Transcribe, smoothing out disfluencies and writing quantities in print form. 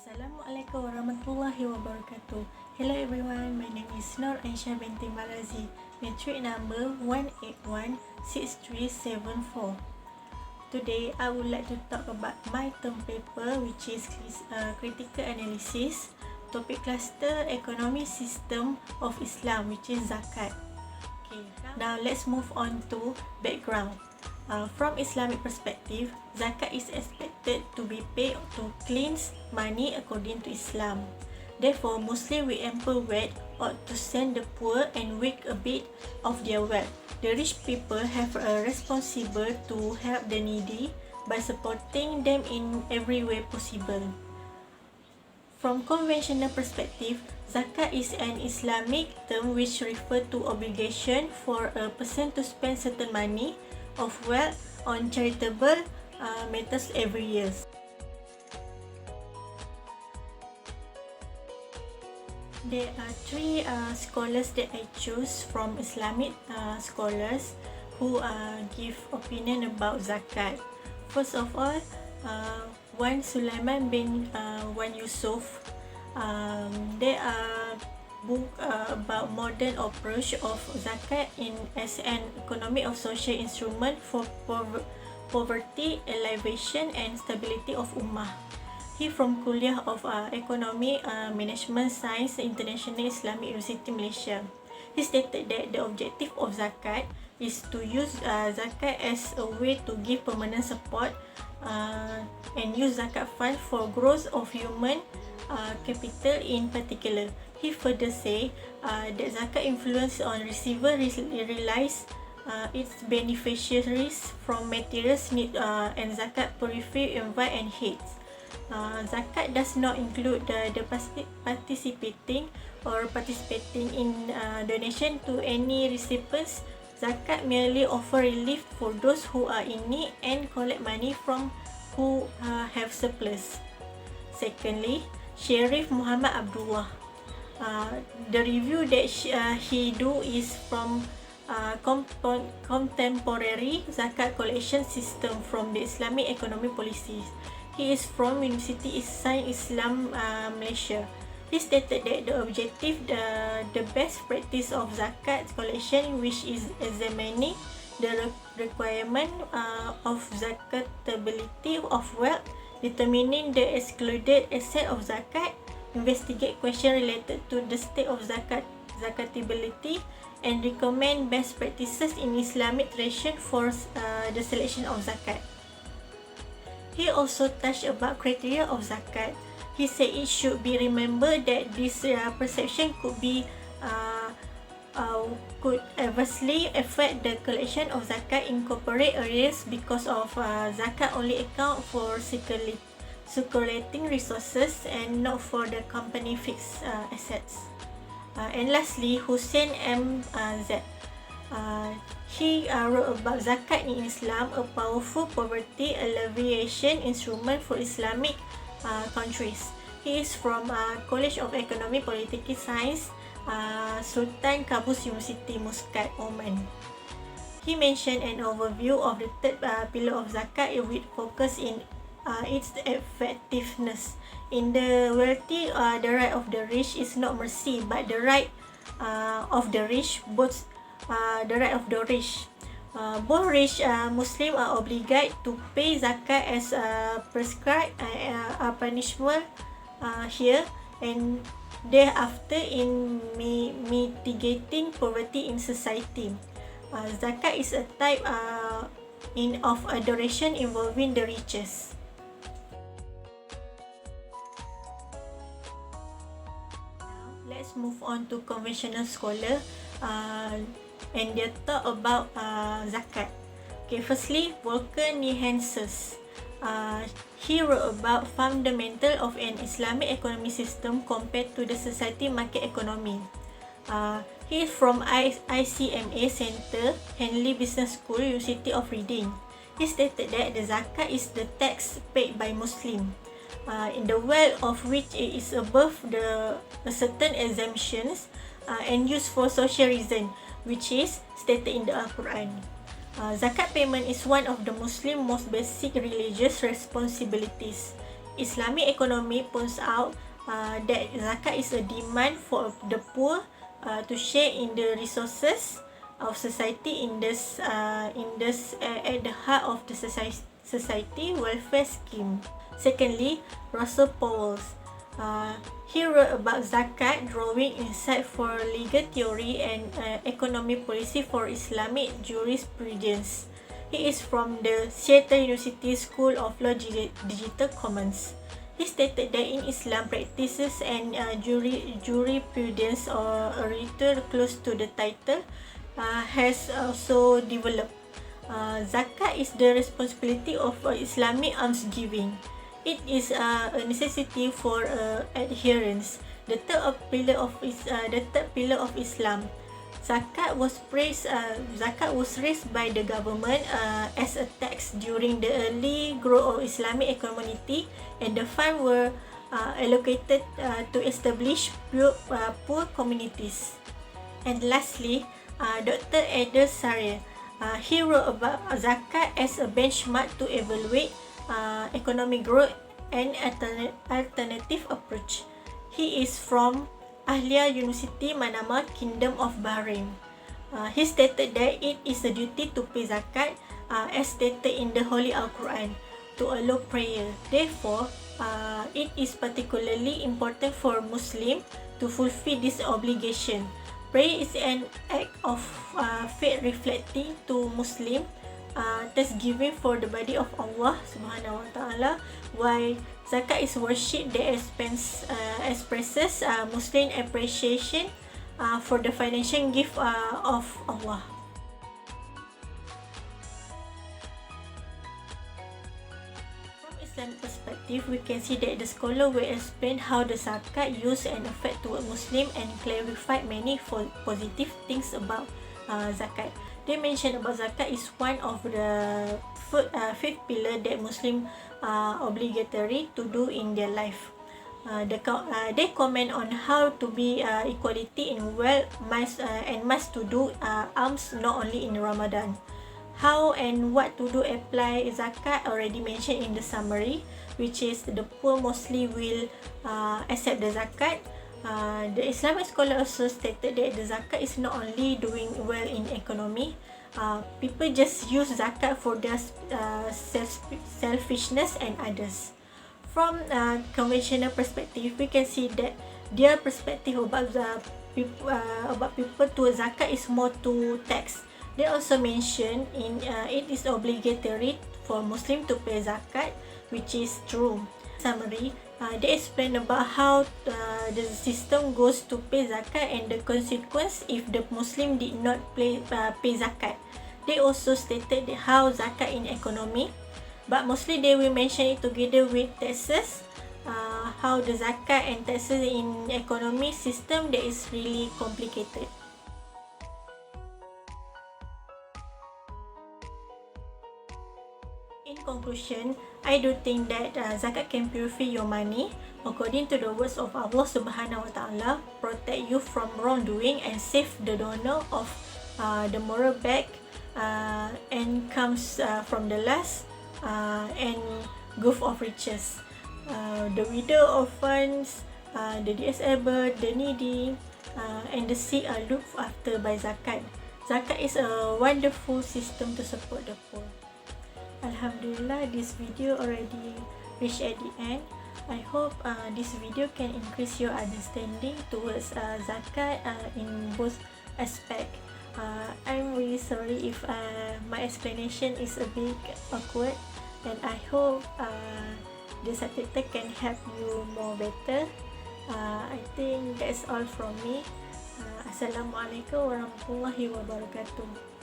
Assalamualaikum warahmatullahi wabarakatuh. Hello everyone, my name is Nur Aisyah binti Marazi, matric number 1816374. Today I would like to talk about my term paper, which is critical analysis, topic cluster economic system of Islam, which is Zakat. Okay, now let's move on to background. From Islamic perspective, Zakat is expected to be paid to cleanse money according to Islam. Therefore, Muslims with ample wealth ought to send the poor and weak a bit of their wealth. The rich people have a responsibility to help the needy by supporting them in every way possible. From conventional perspective, Zakat is an Islamic term which refers to obligation for a person to spend certain money of wealth on charitable matters every year. There are three scholars that I choose from Islamic scholars who give opinion about Zakat. First of all, one Sulaiman bin Wan Yusuf. There are book about modern approach of Zakat as an economic of social instrument for poverty alleviation and stability of ummah. He from Kulliyyah of Economic Management Science International Islamic University Malaysia. He stated that the objective of Zakat is to use Zakat as a way to give permanent support and use Zakat fund for growth of human capital in particular. He further say that Zakat influence on receiver realize its beneficiaries from materials need and Zakat purify envy and hate. Zakat does not include the participating in donation to any recipients. Zakat merely offer relief for those who are in need and collect money from who have surplus. Secondly, Sheriff Mohamed Abdullah. The review that he do is from contemporary Zakat collection system from the Islamic economic policies. He is from University Islam Malaysia. He stated that the objective, the best practice of Zakat collection, which is examining the requirement of zakatability of wealth, determining the excluded asset of Zakat, investigate questions related to the state of zakatability, and recommend best practices in Islamic tradition for the selection of Zakat. He also touched about criteria of Zakat. He said it should be remembered that this perception could adversely affect the collection of Zakat in corporate areas because of Zakat only account for circulating resources and not for the company fixed assets. And lastly, Hussein M. Z. He wrote about Zakat in Islam, a powerful poverty alleviation instrument for Islamic countries. He is from College of Economic Political Science, Sultan Qaboos University, Muscat, Oman. He mentioned an overview of the third pillar of Zakat with focus in its effectiveness. In the wealthy, the right of the rich is not mercy, but the right of the rich, both the right of the rich. Both rich Muslims are obligated to pay Zakat as prescribed punishment here and thereafter in mitigating poverty in society. Zakat is a type of adoration involving the riches. Let's move on to conventional scholar and they talk about Zakat. Okay, firstly, Volker Niehaeses. He wrote about fundamental of an Islamic economic system compared to the society market economy. He is from ICMA Center, Henley Business School, University of Reading. He stated that the Zakat is the tax paid by Muslim, in the wealth of which it is above the certain exemptions and used for social reason, which is stated in the Al-Quran. Zakat payment is one of the Muslim most basic religious responsibilities. Islamic economy points out that zakat is a demand for the poor to share in the resources of society at the heart of the society welfare scheme. Secondly, Russell Powell. He wrote about zakat, drawing insight for legal theory and economic policy for Islamic jurisprudence. He is from the Seattle University School of Law Digital Commons. He stated that in Islam, practices and jurisprudence or a title close to the title has also developed. Zakat is the responsibility of Islamic almsgiving. It is a necessity for adherence. The third pillar of Islam. Zakat was raised by the government as a tax during the early growth of Islamic community, and the funds were allocated to establish poor communities. And lastly, Dr. Eder Sarya. He wrote about zakat as a benchmark to evaluate economic growth and alternative approach. He is from Ahlia University, Manama, Kingdom of Bahrain. He stated that it is a duty to pay zakat as stated in the Holy Al-Quran to allow prayer. Therefore, it is particularly important for Muslims to fulfill this obligation. Prayer is an act of faith reflecting to Muslim thanksgiving for the body of Allah Subhanahu Wa Taala, while zakat is worship that expresses Muslim appreciation for the financial gift of Allah. From Islamic perspective, we can see that the scholar will explain how the zakat use and effect toward Muslim and clarify many positive things about zakat. They mention about zakat is one of the fifth pillar that Muslim obligatory to do in their life. They comment on how to be equality in wealth must to do alms not only in Ramadan. How and what to do apply zakat already mentioned in the summary, which is the poor mostly will accept the zakat. The Islamic scholar also stated that the zakat is not only doing well in economy. People just use zakat for their selfishness and others. From conventional perspective, we can see that their perspective about people to zakat is more to tax. They also mention it is obligatory for Muslim to pay zakat, which is true. Summary, they explain about how the system goes to pay zakat and the consequence if the Muslim did not pay zakat. They also stated how zakat in economy, but mostly they will mention it together with taxes. How the zakat and taxes in economy system that is really complicated. In conclusion, I do think that zakat can purify your money according to the words of Allah Subhanahu Wa Taala, protect you from wrongdoing and save the donor of the moral bag and comes from the last and gift of riches. The widow, orphans, the disabled, the needy, and the sick are looked after by zakat. Zakat is a wonderful system to support the poor. Alhamdulillah, this video already reached at the end. I hope this video can increase your understanding towards zakat in both aspects. I'm really sorry if my explanation is a bit awkward, and I hope the subtitle can help you more better. I think that's all from me. Assalamualaikum warahmatullahi wabarakatuh.